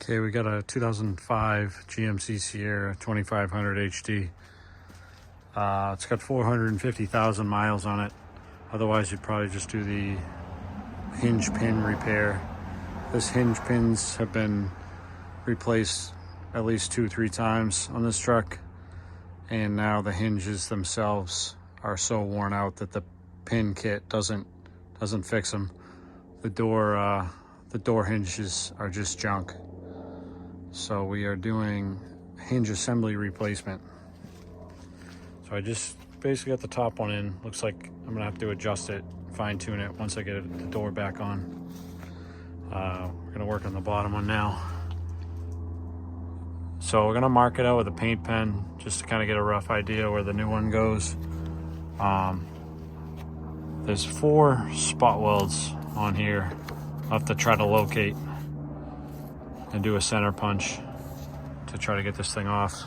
Okay, we got a 2005 GMC Sierra 2500 HD. It's got 450,000 miles on it. Otherwise, you'd probably just do the hinge pin repair. This hinge pins have been replaced at least 2-3 times on this truck, and now the hinges themselves are so worn out that the pin kit doesn't fix them. The door hinges are just junk. So we are doing hinge assembly replacement. So I just basically got the top one in. Looks like I'm gonna have to adjust it, fine tune it once I get the door back on. We're gonna work on the bottom one now. So we're gonna mark it out with a paint pen just to kind of get a rough idea where the new one goes. There's 4 spot welds on here. I'll have to try to locate and do a center punch to try to get this thing off.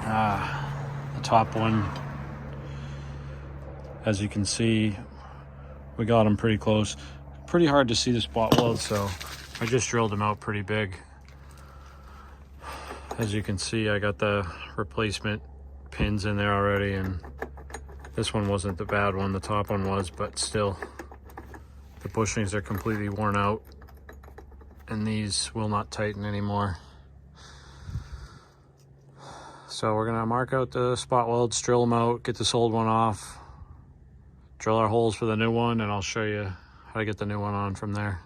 The top one, as you can see, we got them pretty close. Pretty hard to see the spot weld, so I just drilled them out pretty big. As you can see, I got the replacement pins in there already, and this one wasn't the bad one, the top one was, but still, the bushings are completely worn out, and these will not tighten anymore. So we're gonna mark out the spot welds, drill them out, get this old one off, drill our holes for the new one, and I'll show you how to get the new one on from there.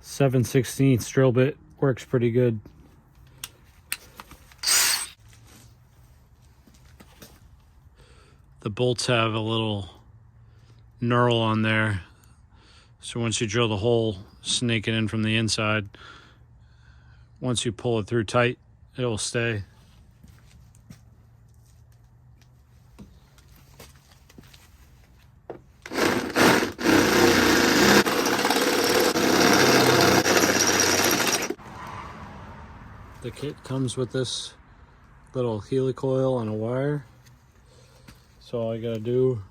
.7/16 drill bit works pretty good. The bolts have a little knurl on there, so once you drill the hole, snake it in from the inside, once you pull it through tight, it will stay. The kit comes with this little helicoil and a wire. So all I gotta do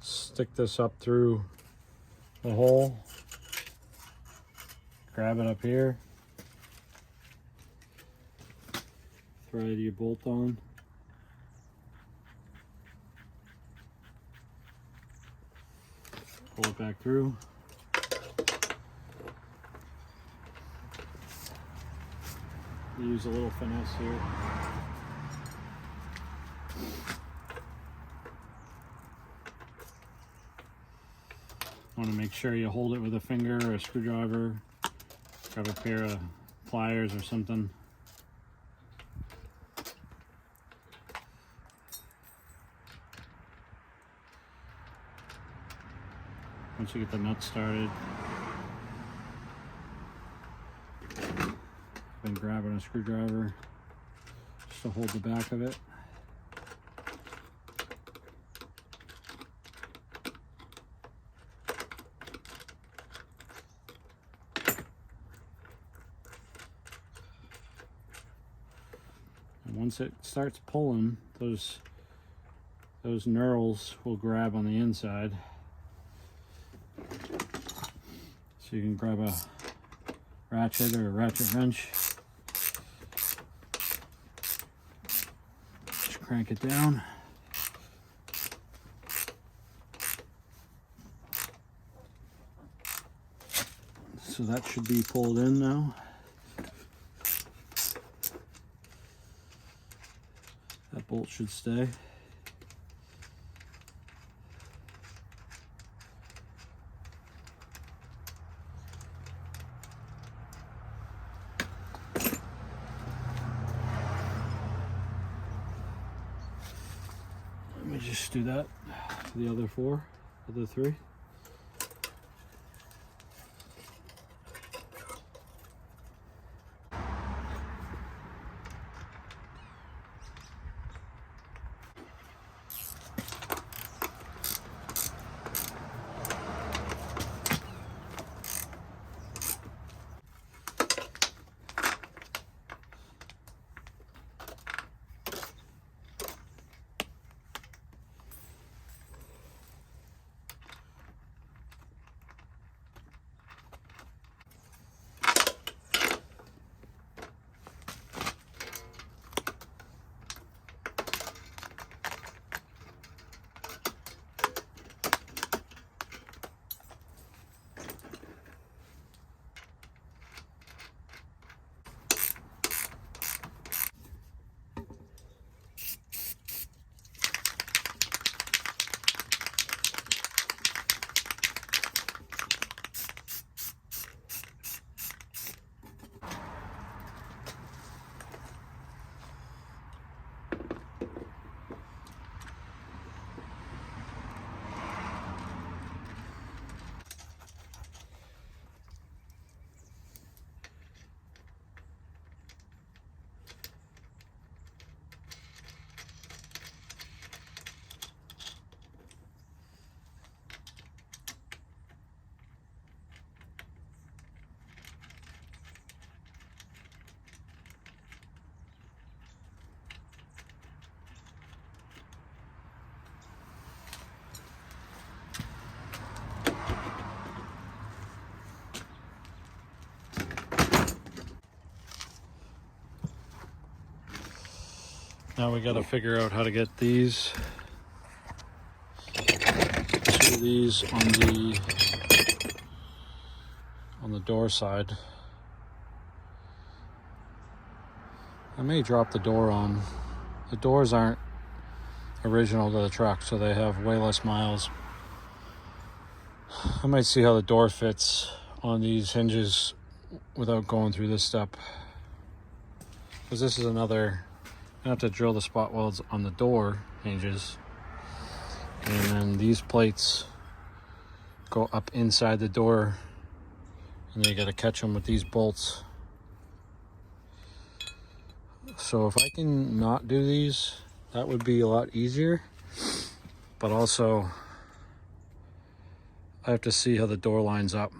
is stick this up through the hole, grab it up here, thread your bolt on, pull it back through. Use a little finesse here. Want to make sure you hold it with a finger or a screwdriver. Grab a pair of pliers or something. Once you get the nuts started, then grabbing a screwdriver just to hold the back of it. And once it starts pulling, those knurls will grab on the inside. So you can grab a ratchet or a ratchet wrench. Just crank it down. So that should be pulled in now. That bolt should stay. Let me just do that for the other three. Now we got to figure out how to get these to these on the door side. I may drop the door on. The doors aren't original to the truck, so they have way less miles. I might see how the door fits on these hinges without going through this step, because this is another. I have to drill the spot welds on the door hinges, and then these plates go up inside the door, and then you got to catch them with these bolts. So if I can not do these, that would be a lot easier, but also I have to see how the door lines up.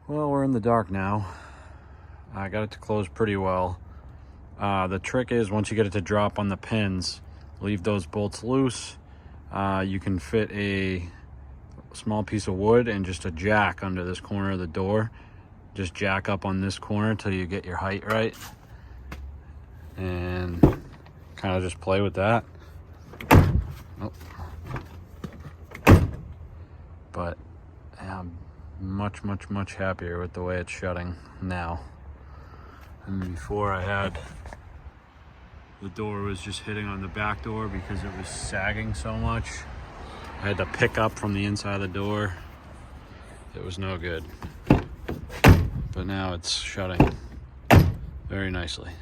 Well, we're in the dark now. I got it to close pretty well. The trick is once you get it to drop on the pins, leave those bolts loose. You can fit a small piece of wood and just a jack under this corner of the door. Just jack up on this corner till you get your height right. And kind of just play with that. Oh. But I'm much happier with the way it's shutting now. And before the door was just hitting on the back door because it was sagging so much. I had to pick up from the inside of the door. It was no good. But now it's shutting very nicely.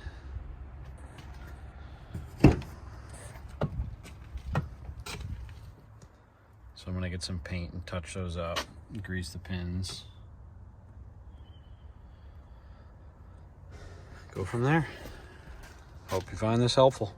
So I'm gonna get some paint and touch those up, grease the pins. Go from there. Hope you find this helpful.